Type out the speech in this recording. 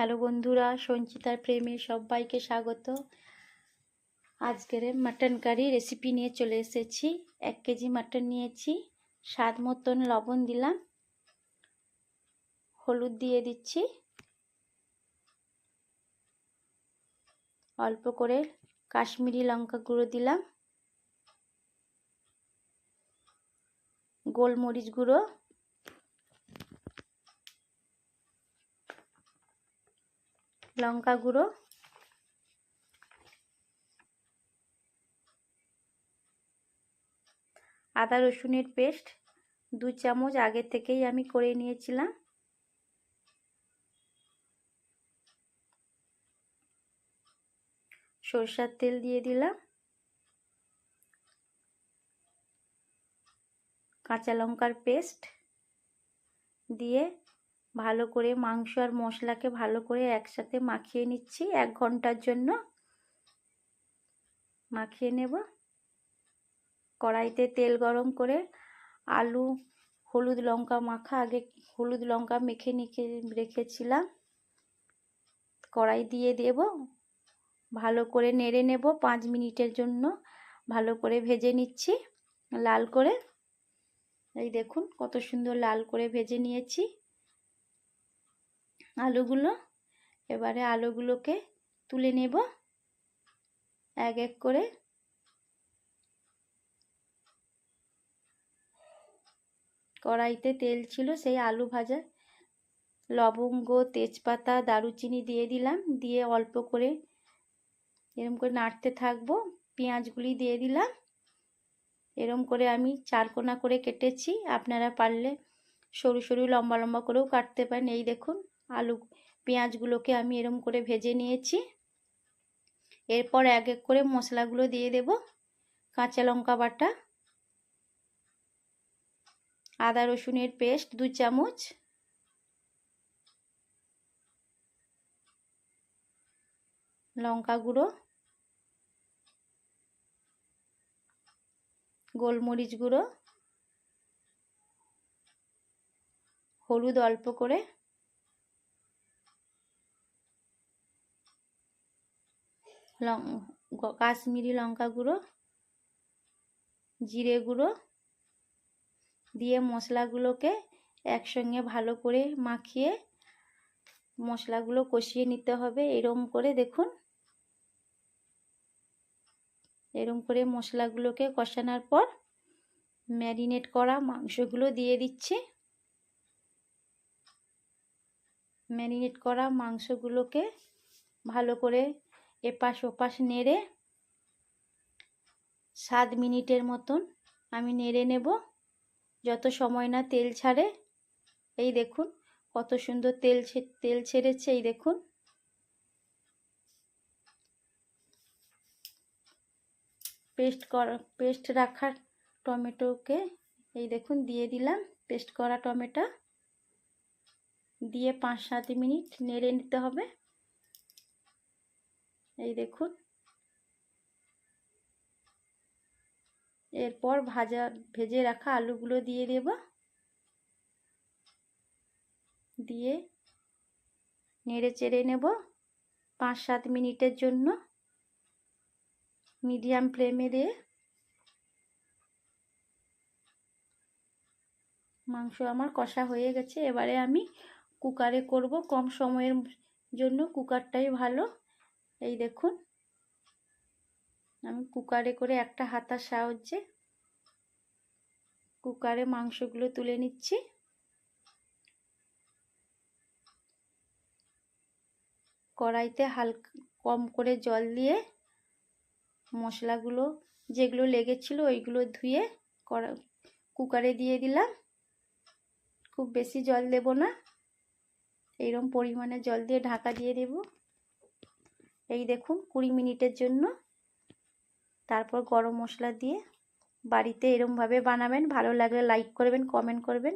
Hello বন্ধুরা, সঞ্চিতার প্রেমে সবাইকে স্বাগত। আজকের মাটন কারি রেসিপি নিয়ে চলে এসেছি। 1 কেজি মাটন নিয়েছি, স্বাদ মতন লবণ দিলাম, হলুদ দিয়ে দিচ্ছি, অল্প করে কাশ্মীরি লঙ্কা গুঁড়ো দিলাম, গোলমরিচ গুঁড়ো, লঙ্কা গুঁড়ো, আদা রসুনের পেস্ট 2 চামচ আগে থেকেই আমি করে নিয়েছিলাম, সরষের তেল দিয়ে দিলাম, কাঁচা লঙ্কার পেস্ট দিয়ে ভালো করে মাংস আর মশলাকে ভালো করে একসাথে মাখিয়ে নিচ্ছি। 1 ঘন্টার জন্য মাখিয়ে নেব। কড়াইতে তেল গরম করে আলু হলুদ লঙ্কা মাখা আগে হলুদ লঙ্কা মেখে রেখেছিলাম, কড়াই দিয়ে দেব, ভালো করে নেড়ে নেব। 5 মিনিটের জন্য ভালো করে ভেজে নিচ্ছি লাল করে। এই দেখুন কত সুন্দর লাল করে ভেজে নিয়েছি আলুগুলো। এবারে আলুগুলোকে তুলে নেব এক এক করে। কড়াইতে তেল ছিল, সেই আলু ভাজা লবঙ্গ তেজপাতা দারুচিনি দিয়ে দিলাম, দিয়ে অল্প করে এরম করে নাড়তে থাকবো। পেঁয়াজগুলি দিয়ে দিলাম, এরম করে আমি 4 কোনা করে কেটেছি, আপনারা পারলে সরু সরু লম্বা লম্বা করেও কাটতে পারেন। এই দেখুন আলু পেঁয়াজগুলোকে আমি এরম করে ভেজে নিয়েছি। এরপর এক এক করে মশলাগুলো দিয়ে দেব। কাঁচা লঙ্কা বাটা, আদা রসুনের পেস্ট 2 চামচ, লঙ্কা গুঁড়ো, গোলমরিচ গুঁড়ো, হলুদ অল্প করে, কাশ্মীরি লঙ্কা গুঁড়ো, জিরে গুঁড়ো দিয়ে মশলাগুলোকে একসঙ্গে ভালো করে মাখিয়ে মশলাগুলো কষিয়ে নিতে হবে। এরম করে দেখুন, এরম করে মশলাগুলোকে কষানোর পর ম্যারিনেট করা মাংসগুলো দিয়ে দিচ্ছি। ম্যারিনেট করা মাংসগুলোকে ভালো করে এপাশ ওপাশ নেড়ে 7 মিনিটের মতন আমি নেড়ে নেব, যত সময় না তেল ছাড়ে। এই দেখুন কত সুন্দর তেল ছেড়েছে। এই দেখুন পেস্ট রাখা টমেটোকে এই দেখুন দিয়ে দিলাম, পেস্ট করা টমেটো দিয়ে 5-7 মিনিট নেড়ে নিতে হবে। এই দেখুন এরপর ভেজে রাখা আলুগুলো দিয়ে দেব, দিয়ে নেড়ে চেড়ে নেব 5-7 মিনিটের জন্য মিডিয়াম ফ্লেমে দিয়ে। মাংস আমার কষা হয়ে গেছে। এবারে আমি কুকারে করব, কম সময়ের জন্য কুকারটাই ভালো। এই দেখুন আমি কুকারে করে একটা হাতার সাহায্যে কুকারে মাংসগুলো তুলে নিচ্ছি। কড়াইতে হালকা কম করে জল দিয়ে মশলাগুলো যেগুলো লেগেছিল ওইগুলো ধুয়ে কুকারে দিয়ে দিলাম। খুব বেশি জল দেব না, এইরকম পরিমাণে জল দিয়ে ঢাকা দিয়ে দেব। এই দেখুন 20 মিনিটের জন্য। তারপর গরম মশলা দিয়ে বাড়িতে এরমভাবে বানাবেন। ভালো লাগলে লাইক করবেন, কমেন্ট করবেন।